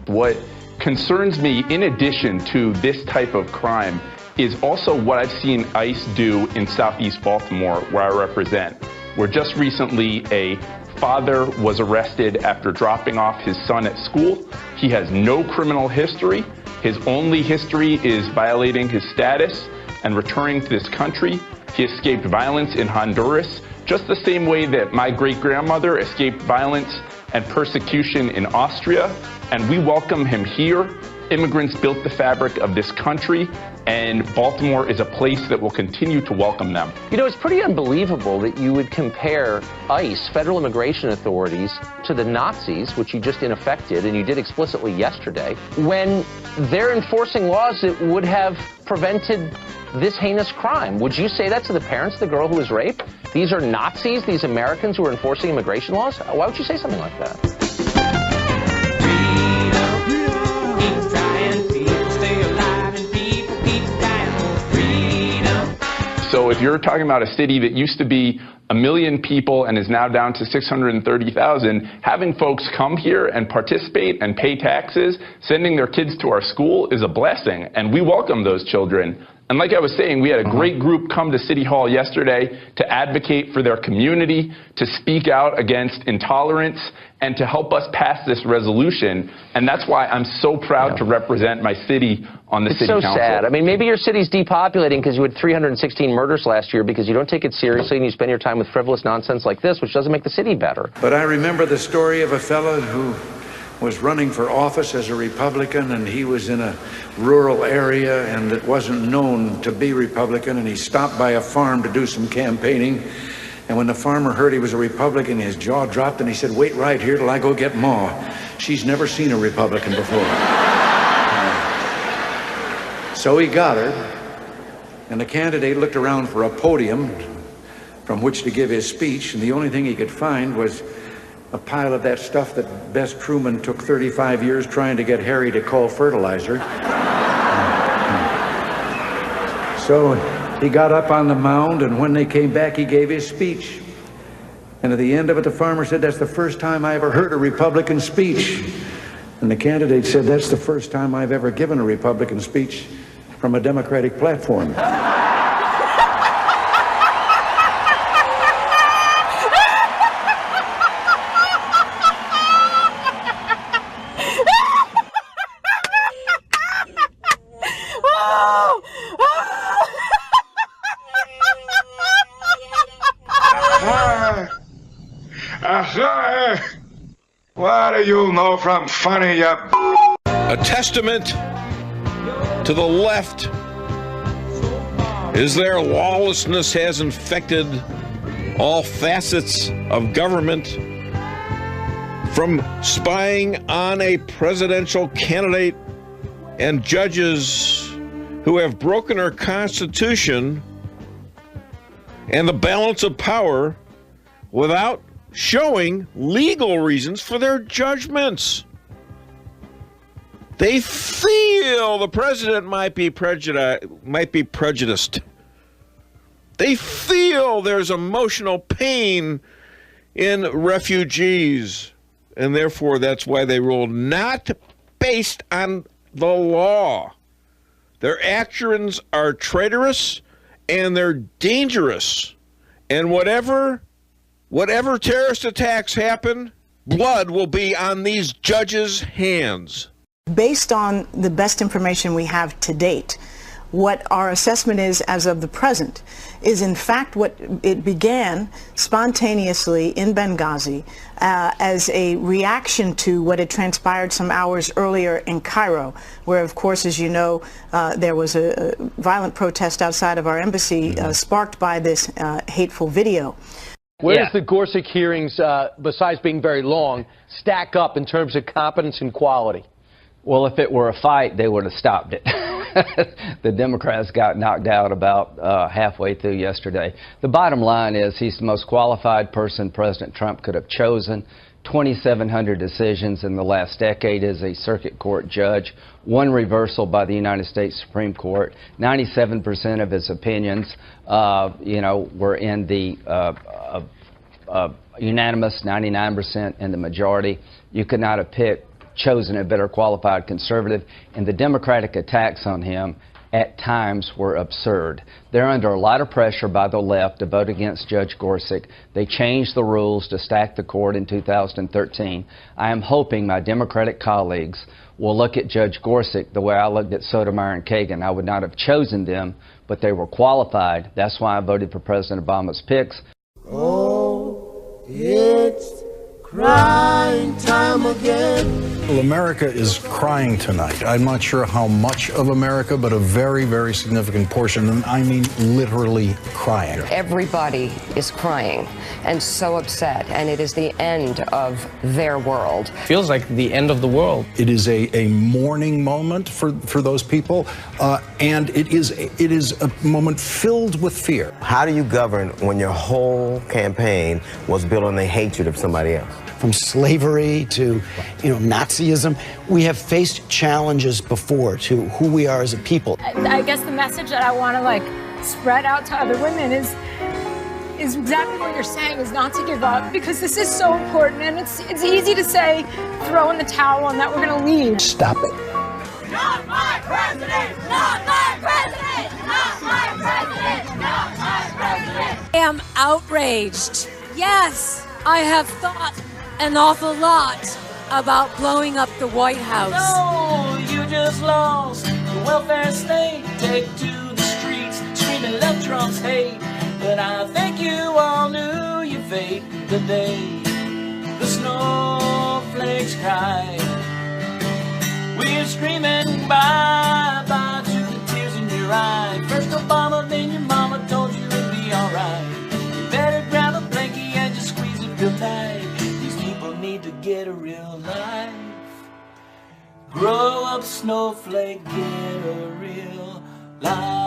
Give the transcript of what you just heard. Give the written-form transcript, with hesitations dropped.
What concerns me, in addition to this type of crime, is also what I've seen ICE do in Southeast Baltimore, where I represent, where just recently a father was arrested after dropping off his son at school. He has no criminal history. His only history is violating his status and returning to this country. He escaped violence in Honduras, just the same way that my great-grandmother escaped violence and persecution in Austria, and we welcome him here. Immigrants built the fabric of this country, and Baltimore is a place that will continue to welcome them. You know, it's pretty unbelievable that you would compare ICE, federal immigration authorities, to the Nazis, which you just in effect did, and you did explicitly yesterday, when they're enforcing laws that would have prevented this heinous crime. Would you say that to the parents of the girl who was raped? These are Nazis, these Americans who are enforcing immigration laws? Why would you say something like that? So if you're talking about a city that used to be 1 million people and is now down to 630,000, having folks come here and participate and pay taxes, sending their kids to our school is a blessing, and we welcome those children. And like I was saying, we had a great group come to City Hall yesterday to advocate for their community, to speak out against intolerance, and to help us pass this resolution. And that's why I'm so proud to represent my city on the city council. It's so sad. I mean, maybe your city's depopulating because you had 316 murders last year because you don't take it seriously and you spend your time with frivolous nonsense like this, which doesn't make the city better. But I remember the story of a fellow who was running for office as a Republican, and he was in a rural area and it wasn't known to be Republican, and he stopped by a farm to do some campaigning. And when the farmer heard he was a Republican, his jaw dropped and he said, "Wait right here till I go get Ma. She's never seen a Republican before." So he got her, and the candidate looked around for a podium from which to give his speech, and the only thing he could find was a pile of that stuff that Bess Truman took 35 years trying to get Harry to call fertilizer. So he got up on the mound, and when they came back, he gave his speech. And at the end of it, the farmer said, "That's the first time I ever heard a Republican speech." And the candidate said, "That's the first time I've ever given a Republican speech from a Democratic platform." What do you know from funny, you... A testament to the left is their lawlessness has infected all facets of government, from spying on a presidential candidate and judges who have broken our Constitution and the balance of power without showing legal reasons for their judgments. They feel the president might be prejudiced. They feel there's emotional pain in refugees, and therefore that's why they rule not based on the law. Their actions are traitorous and they're dangerous. And whatever terrorist attacks happen, blood will be on these judges' hands. Based on the best information we have to date, what our assessment is as of the present is in fact what it began spontaneously in Benghazi as a reaction to what had transpired some hours earlier in Cairo, where of course, as you know, there was a violent protest outside of our embassy sparked by this hateful video. Where does the Gorsuch hearings, besides being very long, stack up in terms of competence and quality? Well, if it were a fight, they would have stopped it. The Democrats got knocked out about halfway through yesterday. The bottom line is he's the most qualified person President Trump could have chosen. 2,700 decisions in the last decade as a circuit court judge, one reversal by the United States Supreme Court. 97% of his opinions, were in the unanimous, 99% in the majority. You could not have picked chosen a better qualified conservative, and the Democratic attacks on him at times were absurd. They're under a lot of pressure by the left to vote against Judge Gorsuch. They changed the rules to stack the court in 2013. I am hoping my Democratic colleagues will look at Judge Gorsuch the way I looked at Sotomayor and Kagan. I would not have chosen them, but they were qualified. That's why I voted for President Obama's picks. Oh, it's crying time again. Well, America is crying tonight. I'm not sure how much of America, but a very, very significant portion, and I mean literally crying. Everybody is crying and so upset, and it is the end of their world. Feels like the end of the world. It is a mourning moment for those people, and it is a moment filled with fear. How do you govern when your whole campaign was built on the hatred of somebody else? From slavery to, Nazism, we have faced challenges before to who we are as a people. I guess the message that I want to spread out to other women is exactly what you're saying, is not to give up, because this is so important, and it's easy to say throw in the towel and that we're going to leave. Stop it. Not my president! Not my president! Not my president! Not my president! I am outraged. Yes, I have thought an awful lot about blowing up the White House. No, you just lost the welfare state. Take to the streets, screaming left Trump's hate. But I think you all knew your fate the day the snowflakes cried. We're screaming bye-bye to the tears in your eye. First Obama, then your mama told you it'd be alright. You better grab a blankie and just squeeze it real tight. Need to get a real life. Grow up, snowflake, get a real life.